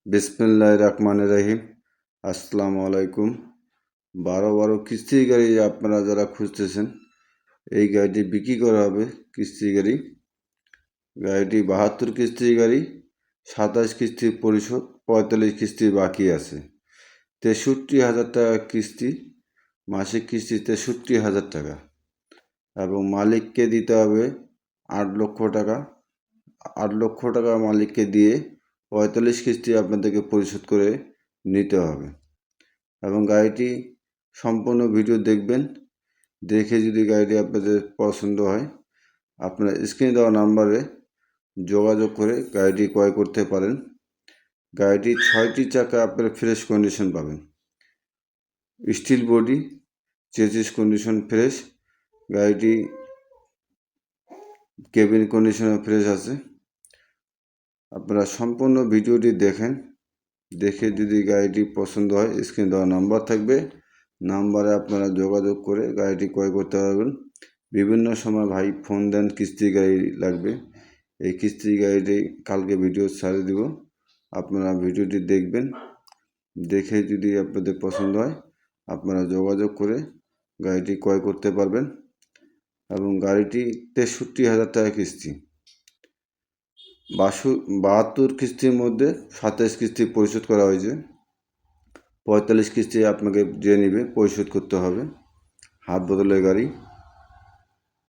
বিসমিল্লাহির রহমানির রহিম। আসসালামু আলাইকুম। 12 কিস্তির গাড়ি আপনারা যারা খুঁজতেছেন, এই গাড়িটি বিক্রি করা হবে। কিস্তির গাড়ি, গাড়িটি 72 কিস্তির গাড়ি, 27 কিস্তির পরিশোধ, 45 কিস্তি বাকি আছে। 63,000 টাকা কিস্তি, মাসিক কিস্তি 63,000 টাকা, এবং মালিককে দিতে হবে 8 লক্ষ টাকা। 8 লক্ষ টাকা মালিককে দিয়ে 45 কিস্তি আপনাদেরকে পরিশোধ করে নিতে হবে। এবং গাড়িটি সম্পূর্ণ ভিডিও দেখবেন, দেখে যদি গাড়িটি আপনাদের পছন্দ হয়, আপনারা স্ক্রিনে দেওয়া নাম্বারে যোগাযোগ করে গাড়িটি ক্রয় করতে পারেন। গাড়িটি 6টি চাকা আপনারা ফ্রেশ কন্ডিশন পাবেন। Steel body, chassis condition fresh. গাড়িটি কেবিন কন্ডিশনও ফ্রেশ আছে। আপনারা সম্পূর্ণ ভিডিওটি দেখেন, দেখে যদি গাড়িটি পছন্দ হয় স্ক্রিনে দেওয়া নাম্বার থাকবে, নাম্বারে আপনারা যোগাযোগ করে গাড়িটি ক্রয় করতে পারবেন। বিভিন্ন সময় ভাই ফোন দেন কিস্তির গাড়ি লাগবে, এই কিস্তির গাড়িটি কালকে ভিডিও ছাড়ে দিব। আপনারা ভিডিওটি দেখবেন, দেখে যদি আপনাদের পছন্দ হয় আপনারা যোগাযোগ করে গাড়িটি ক্রয় করতে পারবেন। এবং গাড়িটি 63,000 টাকা কিস্তি, 72 কিস্তির মধ্যে 27 কিস্তি পরিশোধ করা হয়েছে। 45 কিস্তি আপনাকে যে নেবে পরিশোধ করতে হবে। হাত বদলের গাড়ি।